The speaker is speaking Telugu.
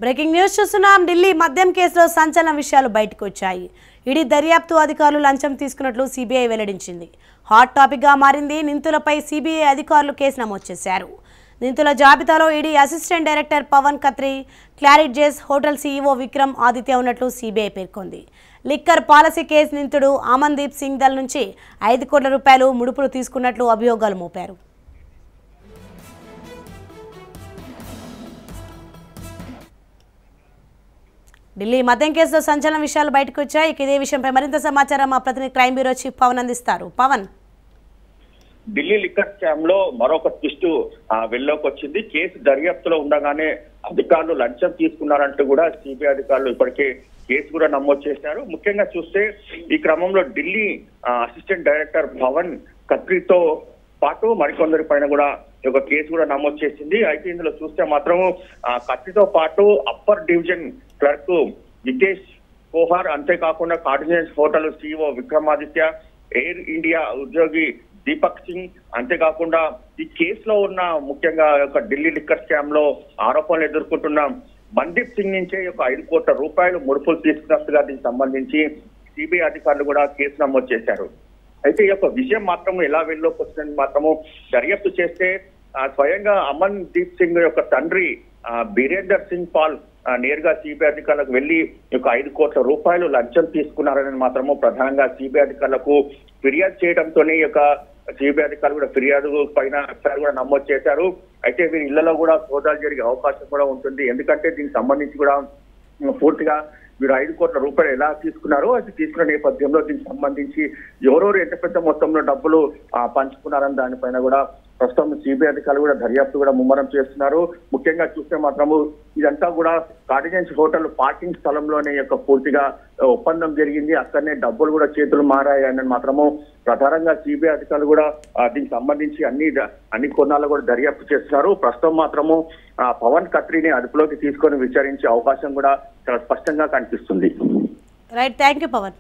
బ్రేకింగ్ న్యూస్ చూస్తున్నాం. ఢిల్లీ మద్యం కేసులో సంచలన విషయాలు బయటకు వచ్చాయి. ఈడీ దర్యాప్తు అధికారులు లంచం తీసుకున్నట్లు సిబిఐ వెల్లడించింది. హాట్ టాపిక్గా మారింది. నిందితులపై సిబిఐ అధికారులు కేసు నమోదు చేశారు. నిందితుల జాబితాలో ED assistant director Pavan Khatri, Claridges hotel CEO Vikram Aditya ఉన్నట్లు సిబిఐ పేర్కొంది. లిక్కర్ పాలసీ కేసు నిందితుడు అమన్దీప్ సింగ్ దల్ నుంచి 5 కోట్ల రూపాయలు ముడుపులు తీసుకున్నట్లు అభియోగాలు మోపారు. ఢిల్లీ మద్యం కేసులో సంచలన విషయాలు బయటకు వచ్చాయి. ఇదే విషయంపై మరింత సమాచారం మా ప్రతినిధి క్రైమ్ బ్యూరో చీఫ్ పవన్ అందిస్తారు. పవన్, ఢిల్లీ లిక్కర్ స్కామ్ లో మరొక ట్విస్ట్ వెల్లోకి వచ్చింది. కేసు దర్యాప్తులో ఉండగానే అధికారులు లంచం తీసుకున్నారంటూ కూడా సిబిఐ అధికారులు ఇప్పటికే కేసు కూడా నమోదు చేశారు. ముఖ్యంగా చూస్తే ఈ క్రమంలో ఢిల్లీ అసిస్టెంట్ డైరెక్టర్ పవన్ ఖత్రితో పాటు మరికొందరి పైన కూడా ఒక కేసు కూడా నమోదు చేసింది. అయితే ఇందులో చూస్తే మాత్రం ఖత్రితో పాటు upper division clerk Vikesh Kohar, అంతేకాకుండా కార్డినెన్స్ hotel CEO Vikramaditya, Air India ఉద్యోగి దీపక్ సింగ్, అంతేకాకుండా ఈ కేసులో ఉన్న ముఖ్యంగా ఒక ఢిల్లీ లిక్కర్ స్కామ్ లో ఆరోపణలు ఎదుర్కొంటున్న మందీప్ సింగ్ నుంచే ఒక 5 కోట్ల రూపాయలు ముడుపులు తీసుకున్నట్టుగా దీనికి సంబంధించి సిబిఐ అధికారులు కూడా కేసు నమోదు చేశారు. అయితే ఈ యొక్క విషయం మాత్రం ఎలా వెళ్ళలోకి వచ్చిందని మాత్రము దర్యాప్తు చేస్తే స్వయంగా అమన్ దీప్ సింగ్ యొక్క తండ్రి బీరేందర్ సింగ్ పాల్ నేరుగా సిబిఐ అధికారులకు వెళ్లి ఒక 5 కోట్ల రూపాయలు లంచం తీసుకున్నారని మాత్రము ప్రధానంగా సిబిఐ అధికారులకు ఫిర్యాదు చేయడంతోనే ఈ యొక్క సిబిఐ అధికారులు కూడా ఫిర్యాదు పైన కూడా నమోదు చేశారు. అయితే వీరి ఇళ్లలో కూడా సోదాలు జరిగే అవకాశం కూడా ఉంటుంది. ఎందుకంటే దీనికి సంబంధించి కూడా పూర్తిగా వీరు 5 కోట్ల రూపాయలు ఎలా తీసుకున్నారో అది తీసుకున్న నేపథ్యంలో దీనికి సంబంధించి ఎవరెవరు ఎంత పెద్ద మొత్తంలో డబ్బులు పంచుకున్నారని దానిపైన కూడా ప్రస్తుతం సిబిఐ అధికారులు కూడా దర్యాప్తు కూడా ముమ్మరం చేస్తున్నారు. ముఖ్యంగా చూస్తే మాత్రము ఇదంతా కూడా కార్డినెన్స్ హోటల్ పార్కింగ్ స్థలంలోనే యొక్క పూర్తిగా ఒప్పందం జరిగింది. అక్కడనే డబ్బులు కూడా చేతులు మారాయని మాత్రము ప్రధానంగా సిబిఐ అధికారులు కూడా దీనికి సంబంధించి అన్ని కోణాల్లో కూడా దర్యాప్తు చేస్తున్నారు. ప్రస్తుతం మాత్రము పవన్ ఖత్రిని అదుపులోకి తీసుకొని విచారించే అవకాశం కూడా చాలా స్పష్టంగా కనిపిస్తుంది. Right, thank you Pawan.